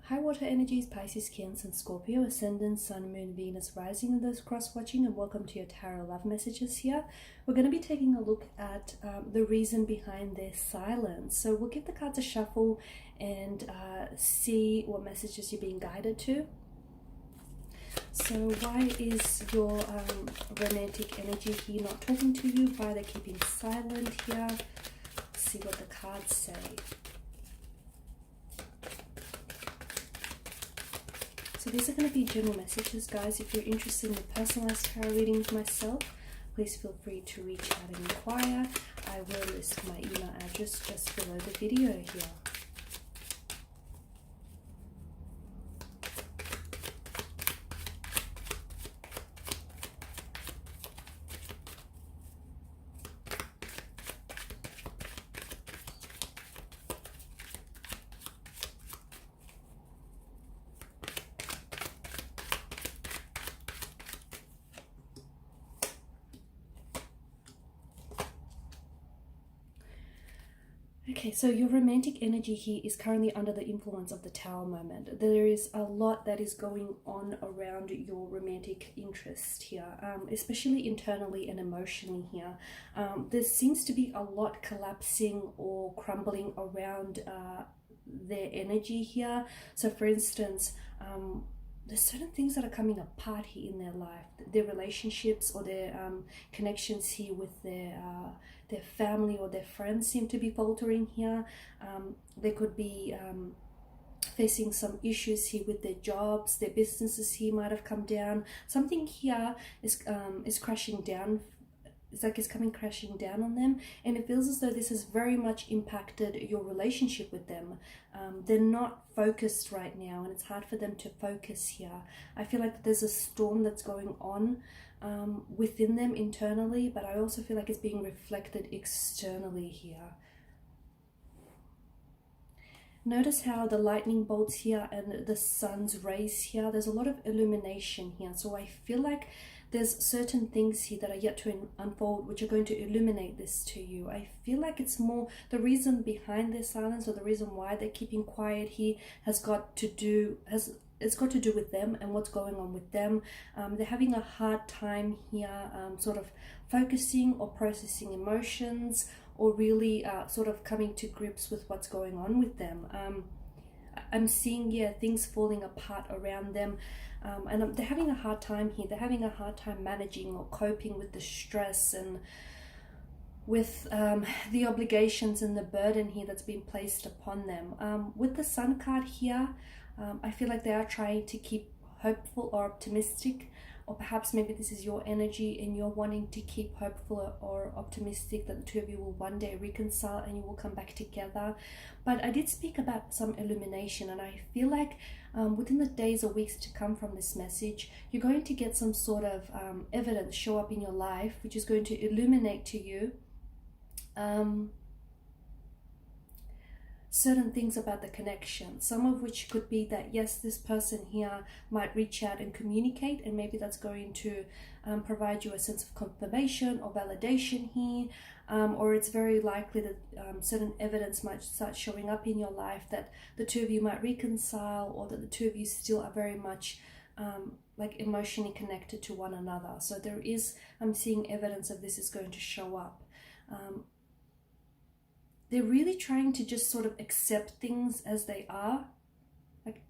High water energies, Pisces, Cancer, and Scorpio, Ascendant, Sun, Moon, Venus, Rising, and those cross-watching, and welcome to your Tarot Love Messages here. We're going to be taking a look at the reason behind their silence. So we'll give the cards a shuffle and see what messages you're being guided to. So why is your romantic energy here not talking to you? Why are they keeping silent here? Let's see what the cards say. So these are going to be general messages, guys. If you're interested in the personalized tarot reading with myself, please feel free to reach out and inquire. I will list my email address just below the video here. Okay, so your romantic energy here is currently under the influence of the Tower moment. There is a lot that is going on around your romantic interest here, especially internally and emotionally here. There seems to be a lot collapsing or crumbling around their energy here. So for instance, there's certain things that are coming apart here in their life, their relationships or their connections here with their family or their friends seem to be faltering here. They could be facing some issues here with their jobs, their businesses here might have come down. Something here is crashing down. It's like it's coming crashing down on them, and it feels as though this has very much impacted your relationship with them. They're not focused right now, and it's hard for them to focus here. I feel like there's a storm that's going on within them internally, but I also feel like it's being reflected externally here. Notice how the lightning bolts here and the sun's rays here, there's a lot of illumination here. So I feel like there's certain things here that are yet to unfold which are going to illuminate this to you. I feel like it's more the reason behind their silence, or the reason why they're keeping quiet here it's got to do with them and what's going on with them. They're having a hard time here sort of focusing or processing emotions, or really sort of coming to grips with what's going on with them. I'm seeing, yeah, things falling apart around them. And they're having a hard time here. They're having a hard time managing or coping with the stress and with the obligations and the burden here that's been placed upon them. With the Sun card here, I feel like they are trying to keep hopeful or optimistic, or perhaps maybe this is your energy and you're wanting to keep hopeful or optimistic that the two of you will one day reconcile and you will come back together. But I did speak about some illumination, and I feel like within the days or weeks to come from this message, you're going to get some sort of evidence show up in your life which is going to illuminate to you certain things about the connection, some of which could be that yes, this person here might reach out and communicate, and maybe that's going to provide you a sense of confirmation or validation here, or it's very likely that certain evidence might start showing up in your life that the two of you might reconcile, or that the two of you still are very much like emotionally connected to one another. So there is, I'm seeing evidence of this is going to show up. They're really trying to just sort of accept things as they are. Like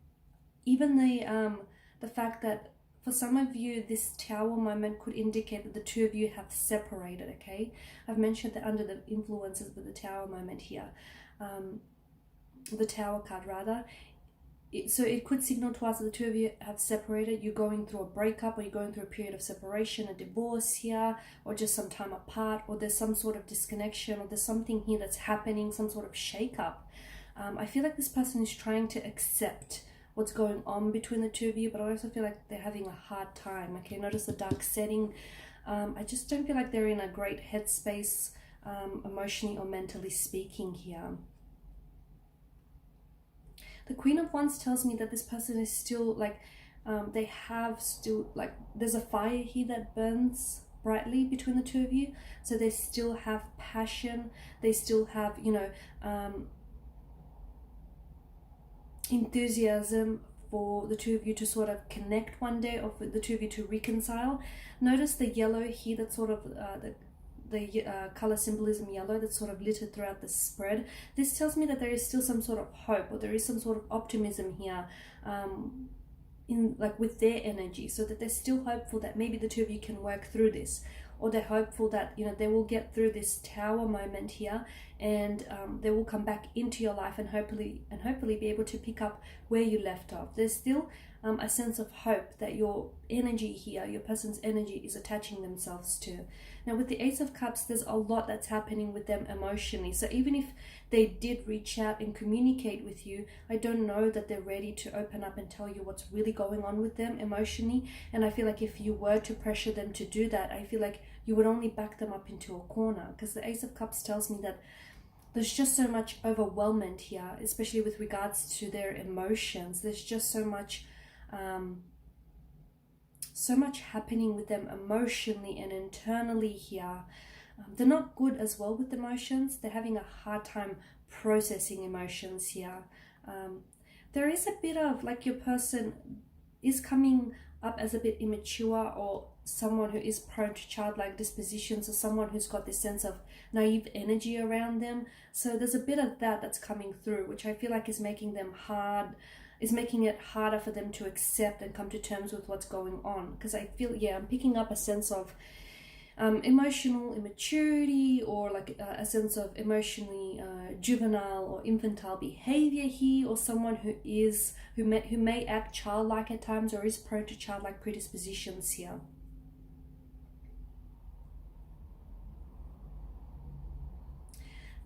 even the fact that for some of you, this Tower moment could indicate that the two of you have separated, okay? I've mentioned that under the influences of the Tower moment here, the Tower card rather. So it could signal to us that the two of you have separated. You're going through a breakup, or you're going through a period of separation, a divorce here, or just some time apart, or there's some sort of disconnection, or there's something here that's happening, some sort of shake-up. I feel like this person is trying to accept what's going on between the two of you, but I also feel like they're having a hard time. Okay, notice the dark setting. I just don't feel like they're in a great headspace, emotionally or mentally speaking here. The Queen of Wands tells me that this person is still like, they have still like, there's a fire here that burns brightly between the two of you. So they still have passion. They still have, you know, enthusiasm for the two of you to sort of connect one day, or for the two of you to reconcile. Notice the yellow here, that's sort of the color symbolism yellow that's sort of littered throughout the spread. This tells me that there is still some sort of hope, or there is some sort of optimism here, in like with their energy, so that they're still hopeful that maybe the two of you can work through this, or they're hopeful that, you know, they will get through this tower moment here, and they will come back into your life and hopefully be able to pick up where you left off. There's still a sense of hope that your energy here, your person's energy, is attaching themselves to. Now with the Ace of Cups, there's a lot that's happening with them emotionally. So even if they did reach out and communicate with you, I don't know that they're ready to open up and tell you what's really going on with them emotionally. And I feel like if you were to pressure them to do that, I feel like you would only back them up into a corner, because the Ace of Cups tells me that there's just so much overwhelmment here, especially with regards to their emotions. There's just so much happening with them emotionally and internally here. They're not good as well with emotions. They're having a hard time processing emotions here. There is a bit of like your person is coming up as a bit immature, or someone who is prone to childlike dispositions, or someone who's got this sense of naive energy around them. So there's a bit of that that's coming through, which I feel like is making them is making it harder for them to accept and come to terms with what's going on. Because I feel, yeah, I'm picking up a sense of emotional immaturity, or like a sense of emotionally juvenile or infantile behavior here, or someone who may act childlike at times, or is prone to childlike predispositions here.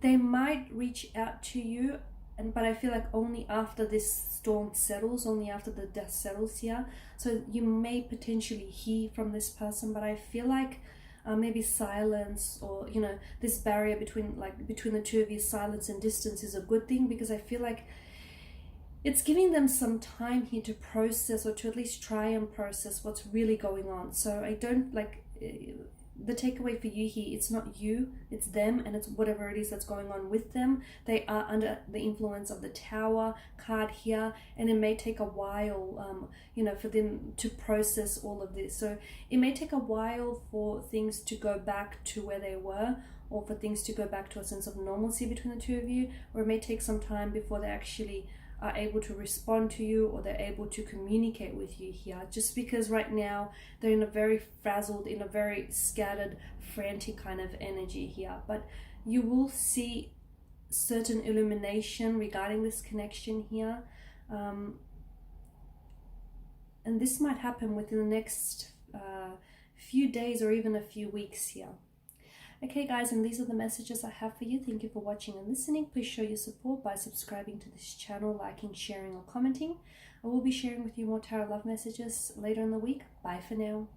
They might reach out to you, but I feel like only after this storm settles, only after the dust settles here. So you may potentially hear from this person, but I feel like maybe silence, or, you know, this barrier between the two of you, silence and distance, is a good thing, because I feel like it's giving them some time here to process, or to at least try and process what's really going on. So I don't like the takeaway for you here, it's not you, it's them, and it's whatever it is that's going on with them. They are under the influence of the Tower card here, and it may take a while, you know, for them to process all of this. So it may take a while for things to go back to where they were, or for things to go back to a sense of normalcy between the two of you, or it may take some time before they actually are able to respond to you, or they're able to communicate with you here, just because right now they're in a very frazzled, in a very scattered, frantic kind of energy here. But you will see certain illumination regarding this connection here, and this might happen within the next few days, or even a few weeks here. Okay guys, and these are the messages I have for you. Thank you for watching and listening. Please show your support by subscribing to this channel, liking, sharing, or commenting. I will be sharing with you more tarot love messages later in the week. Bye for now.